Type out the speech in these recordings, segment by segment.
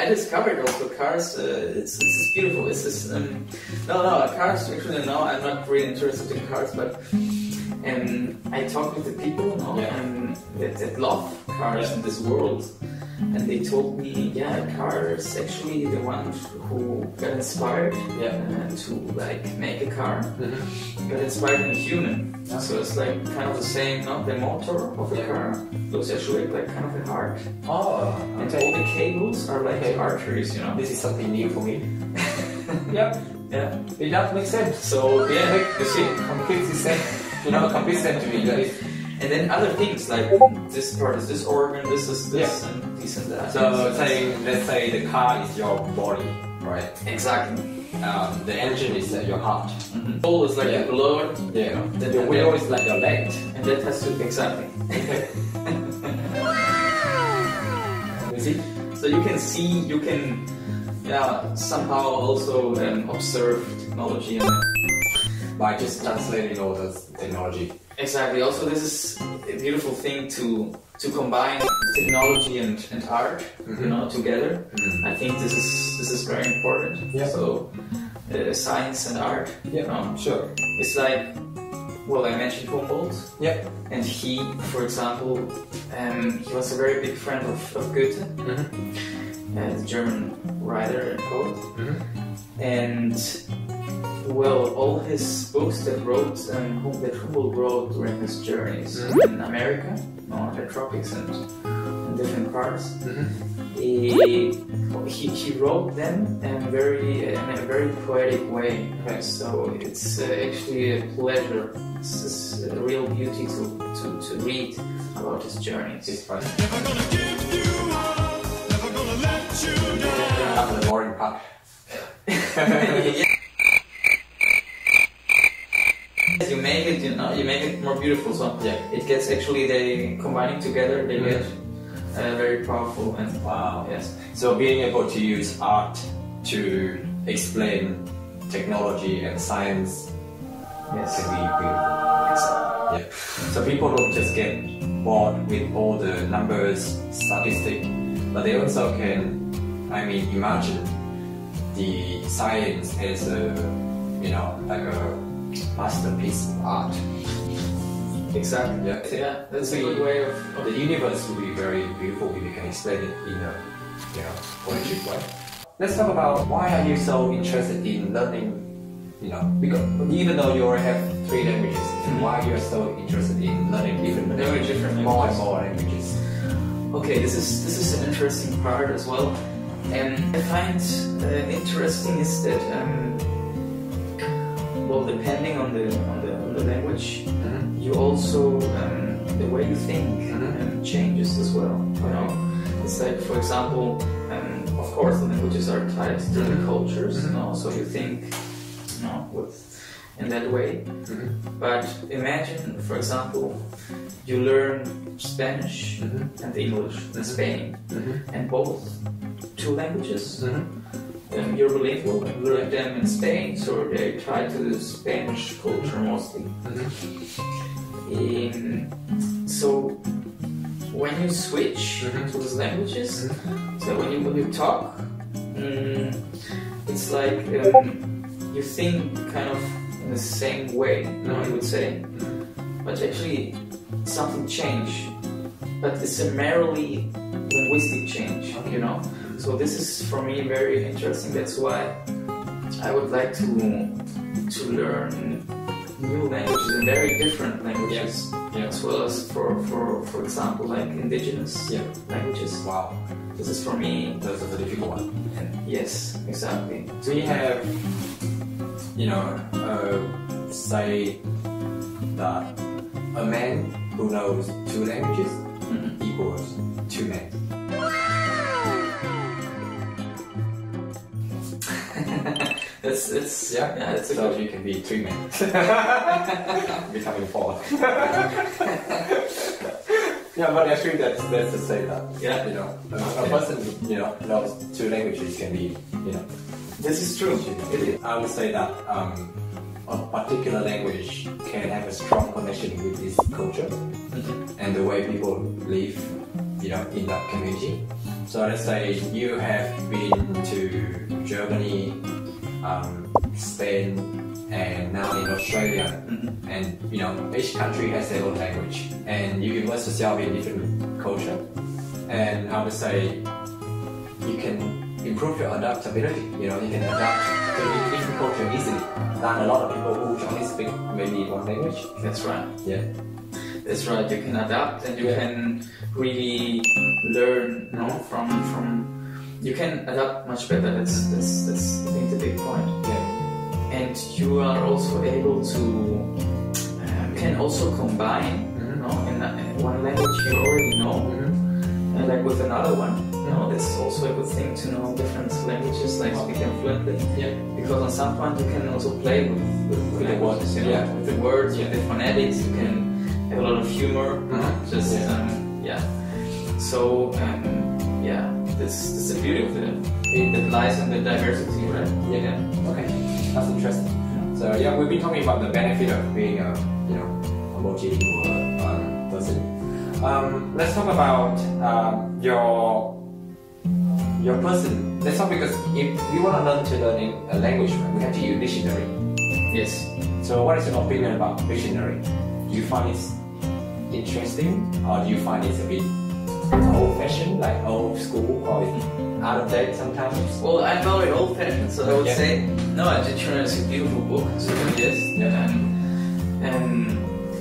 I discovered also cars. It's beautiful. It's this. No, cars. Actually, no. I'm not really interested in cars, but I talked with the people, that love cars in this world, and they told me, car is actually the one who got inspired to like make a car. Got inspired in a human. So it's like kind of the same, the motor of a car looks actually like kind of a heart. Oh, and all the cables are like the arteries, This is something new for me. Yeah, it does make sense. So you see, completely sense. Complete sense to me. And then other things like this part is this organ, this is this, and this and that. So let's say the car is your body, right? Exactly. The engine is your heart. Soul is like the blood. The wheel is like your leg. And that has to exactly. You see? So you can see, somehow also observe technology by just translating all the technology. Exactly. Also, this is a beautiful thing to combine technology and art, together. I think this is very important. So, science and art. Sure. It's like, well, I mentioned Humboldt. And he, for example, he was a very big friend of Goethe, the German writer and poet. And well, all his books that Humboldt wrote during his journeys in America, the tropics and different parts, he wrote them in a very poetic way. So it's actually a pleasure. It's a real beauty to read about his journeys. It's fun. Never gonna give you up, never gonna let you down. After the boring part. You make it, you make it more beautiful. So it gets actually they combining together. They get very powerful and wow. Yes. So being able to use art to explain technology and science can be beautiful. So people don't just get bored with all the numbers, statistics, but they also can, imagine the science as a, like a masterpiece of art. Exactly. That's a good way of the universe will be very beautiful if you can explain it in a poetic way. Let's talk about why are you so interested in learning, because even though you already have 3 languages, why you are so interested in learning different languages, more and more languages. Okay, this is an interesting part as well. And I find interesting is that well, depending on the language, you also the way you think changes as well. It's like, for example, of course, the languages are tied to the cultures, so you think, in that way. But imagine, for example, you learn Spanish and English in Spain, and both 2 languages. You're bilingual and learn them in Spain, so they try to the Spanish culture mostly. So when you switch to these languages, so when you talk, it's like you think kind of in the same way, I would say, but actually something changed. But it's a merely linguistic change, So this is for me very interesting. That's why I would like to learn new languages and very different languages, as well as for example like indigenous languages. Wow, this is for me that's a difficult one. Yes, exactly. Do you have, say that a man who knows 2 languages equals 2 men? It's it's a so you can be 3 men. Becoming 4. But I think that's to say that. A person knows 2 languages can be This is true. I would say that a particular language can have a strong connection with this culture and the way people live in that community. So let's say you have been to Germany, Spain, and now in Australia, and each country has their own language, and you immerse yourself in different culture, and I would say you can improve your adaptability. You can adapt to different culture easily than a lot of people who only speak maybe one language. That's right. Yeah. That's right. You can adapt, and you can really learn, from. You can adapt much better. That's I think the big point. Yeah. And you are also able to. You can also combine, in one language you already know, and like with another one. That's also a good thing to know different languages, like speak them fluently. Yeah. Because on some point you can also play with the words, with the words, with the phonetics. You can have a lot of humor. So this is the beauty of it that lies in the diversity, right? Yeah. Okay, that's interesting. So yeah, we've been talking about the benefit of being a multilingual person. Let's talk about your person. Let's talk, because if we want to learn a language, we have to use dictionary. Yes. So what is your opinion about dictionary? Do you find it interesting, or do you find it a bit old-fashioned, like old school, or out of date sometimes? Well, I'm very old-fashioned, so I would say no. A dictionary is a beautiful book, certainly yes.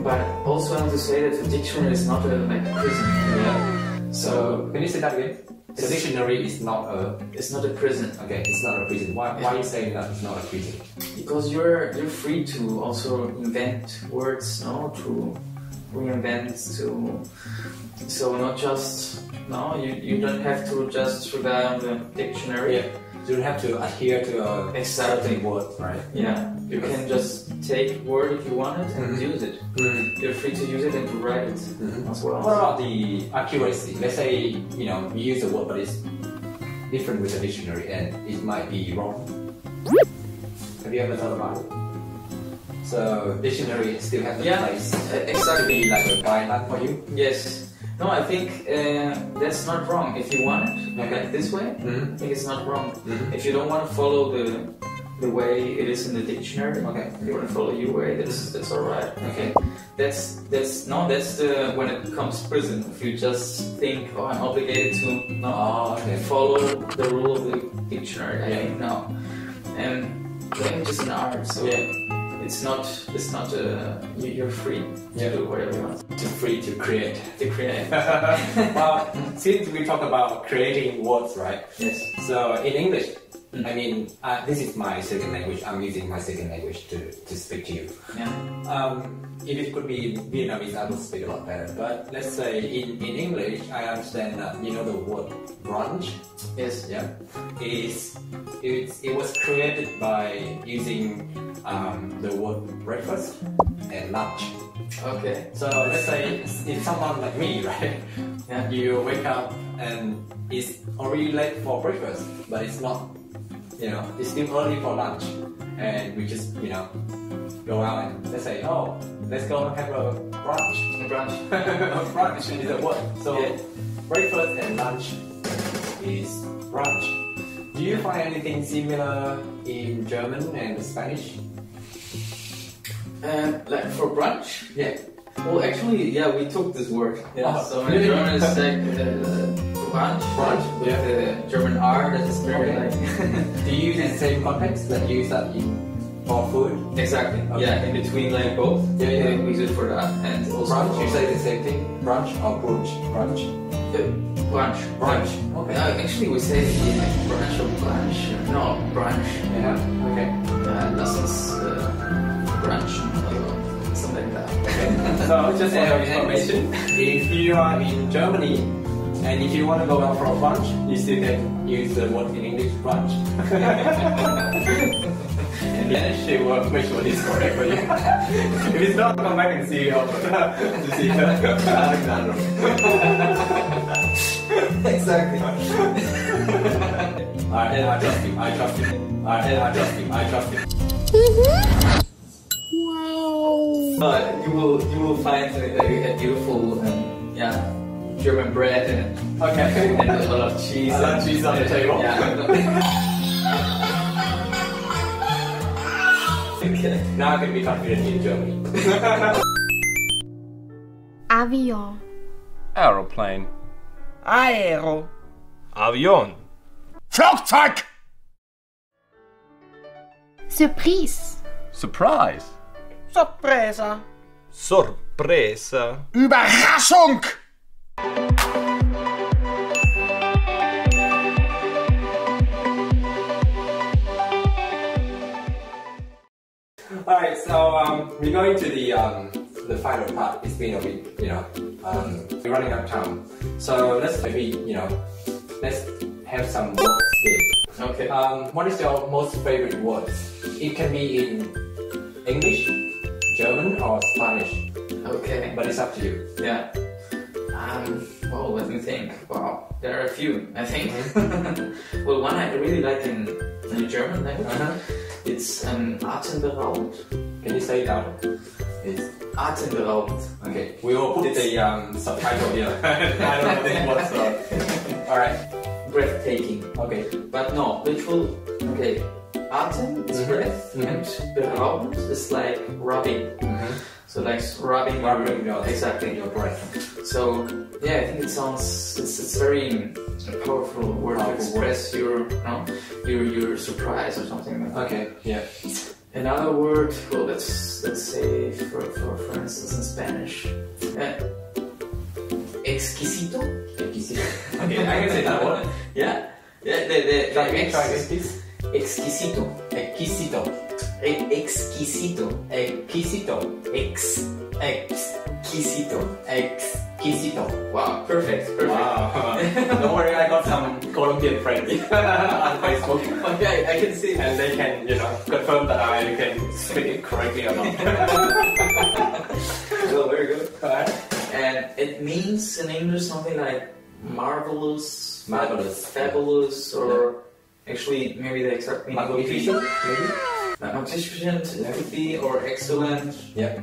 But also I want to say that the dictionary is not a prison. Yeah. So can you say that again? The dictionary is not a. It's not a prison. Okay, it's not a prison. Why are you saying that it's not a prison? Because you're free to also invent words, to reinvent, so not just you don't have to just rely on the dictionary. Yeah. You don't have to adhere to a certain word, right? Yeah. You can just take word if you want it and use it. You're free to use it and to write it as well. What about the accuracy? Let's say you use a word, but it's different with the dictionary, and it might be wrong. Have you ever thought about it? So dictionary still has a place. Exactly. To be like a guideline for you. Yes. No, I think that's not wrong. If you want it this way, I think it's not wrong. If you don't want to follow the way it is in the dictionary, if you want to follow your way, that's all right. Okay. That's the when it comes to prison. If you just think, I'm obligated to follow the rule of the dictionary. I think no. And language is an art, so. It's not. You're free to do whatever you want. You're free to create. Well, since we talk about creating words, right? Yes. So in English, I mean, this is my second language. I'm using my second language to speak to you. Yeah. If it could be in Vietnamese, I would speak a lot better. But let's say in English, I understand that the word brunch. Yes. Yeah. It was created by using the word breakfast and lunch. Okay. So let's say if someone like me, right? Yeah. You wake up and it's already late for breakfast, but it's not. It's still early for lunch, and we just go out and let's say, let's go have a brunch. Brunch is a word. So breakfast and lunch is brunch. Do you find anything similar in German and Spanish? Like for brunch? Yeah. Well, actually, we took this word. Yeah. So in really? German it's like brunch with the German R. That is very like. Do you use the same context that you use that for food? Exactly. Okay. Yeah, in between like both. Yeah. We use it for that and also brunch. You say the same thing? Brunch or brunch? Brunch. Brunch. Okay. Actually, we say brunch or brunch. No, brunch. Yeah. Okay. This is brunch. Something like that. Okay. So just for your information, if you are in Germany and if you want to go out for a brunch, you still can use the word in English, brunch. And then she will make sure it's correct for you. If it's not, come back and see Alexander. Exactly. I trust you. Wow. You will find a beautiful German bread and Okay. a lot of cheese. A lot of cheese on the table. Yeah. Okay. Now I can be confident in Germany. Avion. Aeroplane. Aero. Avion. Flugzeug! Surprise. Surprise. Sorpresa. Sorpresa. Überraschung! Alright, so we're going to the final part. It's been a bit, we're running out of time. So let's maybe, let's have some words game. Okay. What is your most favorite words? It can be in English, German, or Spanish, Okay. but it's up to you. Yeah. Well, let me think. Wow, there are a few, I think. Well, one I really like in German language. It's atemberaubend. Can you say it out? It's Atemberaubend. okay. We will put the subtitle here. I don't know this word, so. Alright. Breathtaking. Okay. But no, literal. Okay. Atem is breath, and beraubend is like rubbing. So like rubbing Your exactly. your breath. So yeah, I think it sounds it's very powerful word to express your surprise or something like that. Okay. Yeah. Another word, well, let's say for instance in Spanish, exquisito. Okay, I can say that word. Yeah. Try again, please. Exquisito. Exquisito. Exquisito. Exquisito. Exquisito. Exquisito. Wow, perfect. Wow. Don't worry, I got some Colombian friends on Facebook. Okay, I can see. And they can, confirm that I can speak it correctly or not. Well, very good. Alright. And it means in English something like marvelous, fabulous, or actually maybe the exact meaning would be Magnificent, maybe? magnificent, it could be, or excellent, Yeah.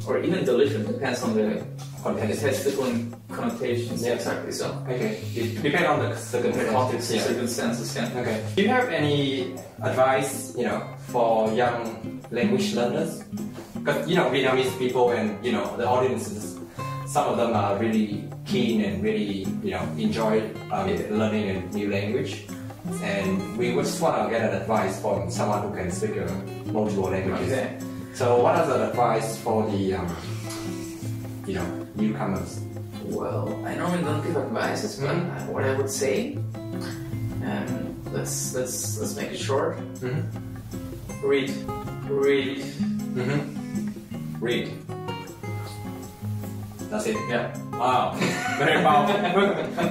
or even delicious. Depends on the it Context. has different connotations. Yeah. Exactly. So Okay. Depend on the the circumstances. context, Yeah. circumstances. Yeah. Okay. Do you have any advice, for young language learners? Because, Vietnamese people and, the audiences, some of them are really keen and really, enjoy learning a new language. And we just want to get an advice from someone who can speak multiple languages. Okay. So what are the advice for the, newcomers? Well, I normally don't give advices, but what I would say, let's make it short. Read. Read. That's it. Yeah. Wow, very powerful.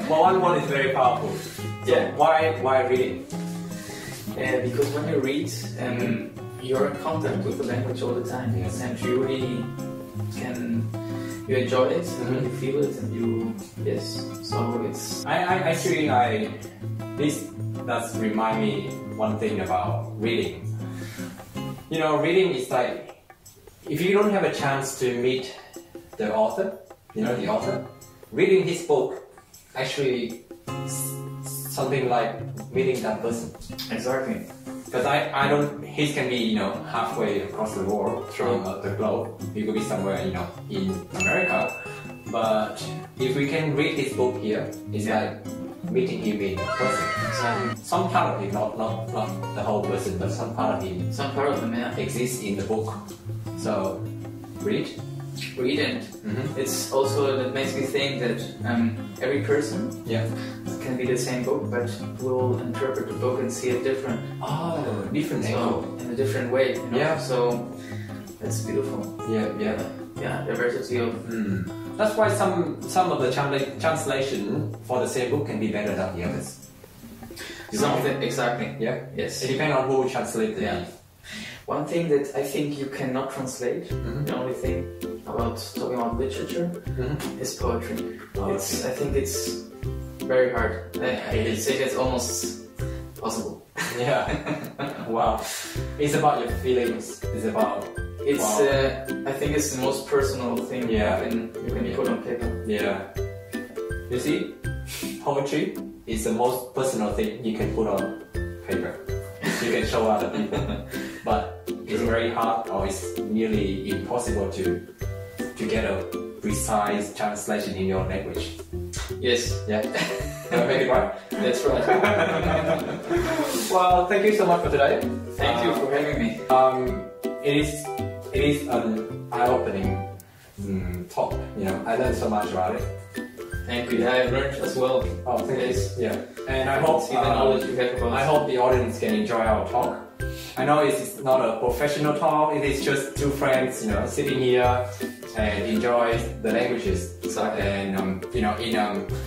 Well, one is very powerful. So Yeah. why reading? Because when you read, you're in contact with the language all the time, Yes. and you really you enjoy it, and you feel it, and so it's This does remind me one thing about reading. Reading is like, if you don't have a chance to meet the author, reading his book actually something like meeting that person. exactly. Because he can be, halfway across the world from the globe. He could be somewhere, in America. But if we can read his book here, it's like meeting him in person. Exactly. Some part of him, not the whole person, but some part of him Some part of them, yeah. exists in the book. So, read. Read it. It's also that makes me think that every person Yeah. can be the same book, but will interpret the book and see it different. Oh, different angle. So, in a different way. Yeah. So that's beautiful. Yeah. Yeah, diversity of. That's why some of the translation for the same book can be better than the others. Some of it, exactly. Yeah. Yes. It depends on who translates it. Yeah. One thing that I think you cannot translate, the only thing about talking about literature, is poetry. Oh, I think it's very hard. I think it's almost possible. Yeah. Wow. It's about your feelings. It's about. It's. Wow. I think it's the most personal thing Yeah. you can put on paper. Yeah. You see, poetry is the most personal thing you can put on paper. You can show other people, but it's very hard or it's nearly impossible to get a precise translation in your language. Yes. Yeah. Am I making it right? That's right. Well, thank you so much for today. Thank you for having me. It is an eye-opening talk. You know, I learned so much about it. Thank you. I learned as well. Oh, thank Yes. you. Yeah, and I hope See the knowledge you have about. I hope the audience can enjoy our talk. I know it's not a professional talk. It is just two friends, you know, sitting here and enjoy the languages. Exactly. And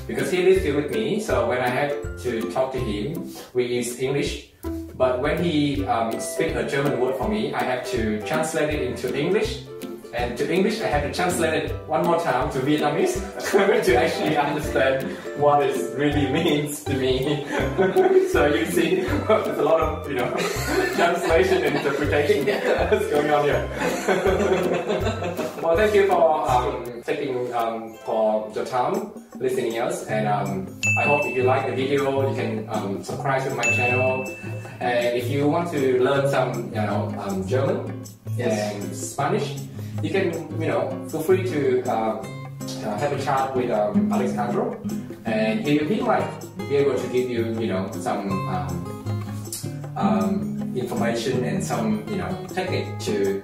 because he lives here with me, so when I had to talk to him, we use English. But when he speak a German word for me, I have to translate it into English. And to English, I have to translate it one more time to Vietnamese to actually understand what it really means to me. So you see, there's a lot of translation and interpretation that's going on here. Well, thank you for taking for your time listening us, and I hope if you like the video, you can subscribe to my channel. And if you want to learn some, German and Spanish, you can, feel free to have a chat with Alexandro, and he might be able to give you, some information and some, technique to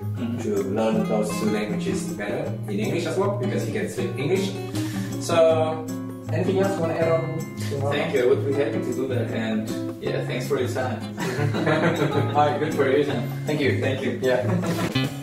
learn those two languages better in English as well, because he can speak English. So, anything else you want to add on? Thank you. I would be happy to do that. And yeah, thanks for your time. Alright, good for you. Thank you. Yeah.